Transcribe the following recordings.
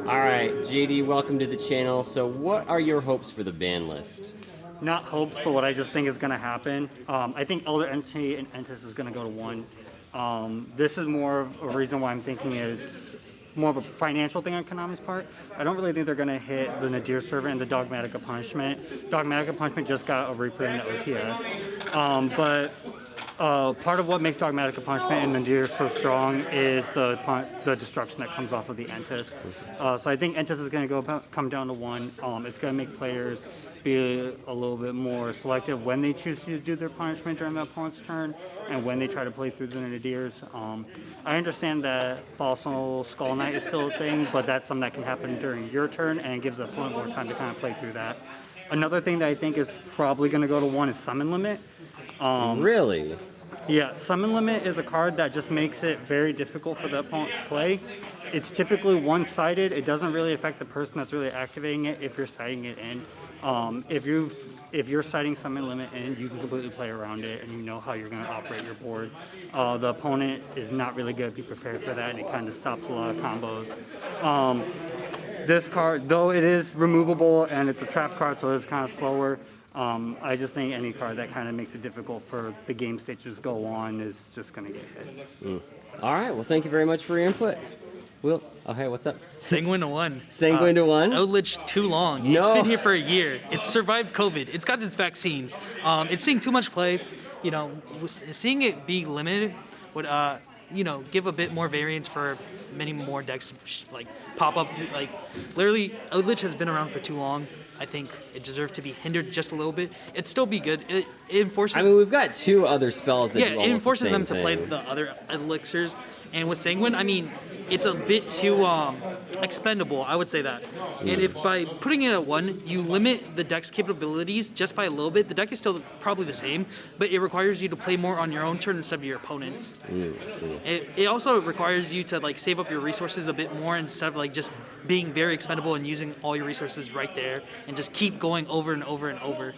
All right, JD, welcome to the channel. So what are your hopes for the ban list? Not hopes, but what I just think is going to happen. I think Elder Entity and Entis is going to go to 1. This is more of a reason why I'm thinking it's more of a financial thing on Konami's part. I don't really think they're going to hit the Nadir server and the Dogmatic Punishment. Dogmatic Punishment just got a reprint in OTS. But part of what makes Dogmatic Punishment and Nadir so strong is the destruction that comes off of the Entis. So I think Entis is going to come down to 1. It's going to make players be a little bit more selective when they choose to do their punishment during the opponent's turn and when they try to play through the Nadirs. I understand that Fossil Skull Knight is still a thing, but that's something that can happen during your turn and it gives the opponent more time to kind of play through that. Another thing that I think is probably going to go to 1 is Summon Limit. Really? Yeah, Summon Limit is a card that just makes it very difficult for the opponent to play. It's typically one-sided. It doesn't really affect the person that's really activating it if you're siding it in. If you're siding Summon Limit in, you can completely play around it and you know how you're going to operate your board. The opponent is not really going to be prepared for that and it kind of stops a lot of combos. This card, though it is removable and it's a trap card, so it's kind of slower, I just think any card that kind of makes it difficult for the game state to just go on is just going to get hit. All right, well, thank you very much for your input. Will, oh, hey, what's up? Sanguine to 1. Sanguine to 1? Outlich too long. No. It's been here for a year. It's survived COVID. It's got its vaccines. It's seeing too much play. You know, seeing it be limited would, you know, give a bit more variance for many more decks to like pop up. Like literally, Outlich has been around for too long. I think it deserved to be hindered just a little bit. It'd still be good. It enforces. I mean, we've got 2 other spells that do it almost enforces the them same to play thing. the other elixirs. And with Sanguine, I mean, it's a bit too expendable, I would say that. And if by putting it at 1, you limit the deck's capabilities just by a little bit, the deck is still probably the same, but it requires you to play more on your own turn instead of your opponent's. It also requires you to like save up your resources a bit more instead of like just being very expendable and using all your resources right there and just keep going over and over and over.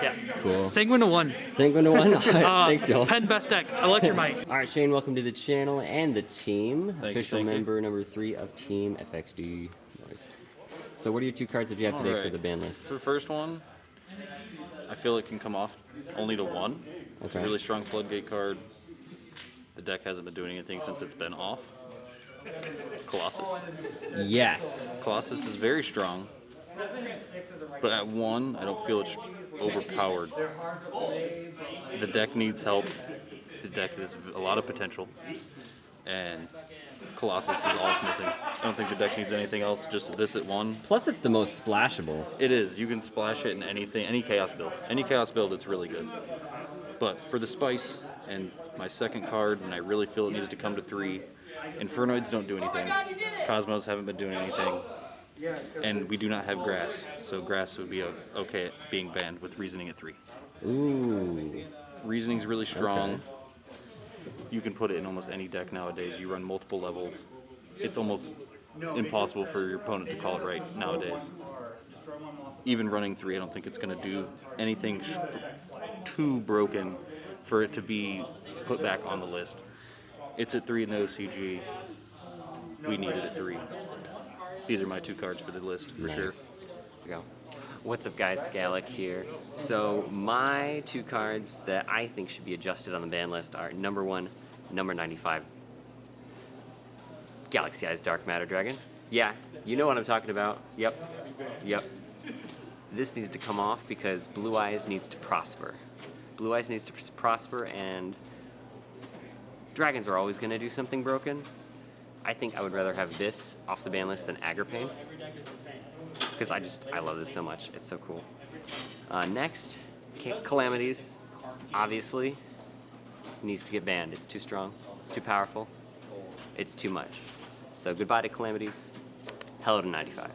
Yeah. Cool. Sanguine to 1. Sanguine to 1? All right, thanks, y'all. Pen best deck. Electromite. All right, Shane, welcome to the channel and the team. Thank you, Official thank you. member number 3 of Team FXD. Nice. So what are your 2 cards that you have today for the ban list? For the first one, I feel it can come off only to 1. It's a Okay. really strong floodgate card. The deck hasn't been doing anything since it's been off. Colossus. Yes. Colossus is very strong, but at 1, I don't feel it's overpowered. The deck needs help. The deck has a lot of potential, and Colossus is all it's missing. I don't think the deck needs anything else, just this at 1. Plus, it's the most splashable. It is. You can splash it in anything, any Chaos build. Any Chaos build, it's really good. But for the spice and my second card, and I really feel it needs to come to 3, Infernoids don't do anything. Cosmos haven't been doing anything. And we do not have grass, so grass would be okay at being banned with reasoning at 3. Ooh. Reasoning's really strong. Okay. You can put it in almost any deck nowadays. You run multiple levels. It's almost impossible for your opponent to call it right nowadays. Even running 3, I don't think it's going to do anything too broken for it to be put back on the list. It's at 3 in the OCG. We need it at 3. These are my 2 cards for the list, for sure. There we go. What's up, guys? Scalik here. So my 2 cards that I think should be adjusted on the ban list are number 1, number 95. Galaxy Eyes Dark Matter Dragon. Yeah, you know what I'm talking about. Yep. This needs to come off because Blue Eyes needs to prosper. Blue Eyes needs to prosper, and dragons are always going to do something broken. I think I would rather have this off the ban list than Agripane, because I love this so much. It's so cool. Next, Calamities, obviously, needs to get banned. It's too strong, it's too powerful, it's too much. So goodbye to Calamities, hello to 95.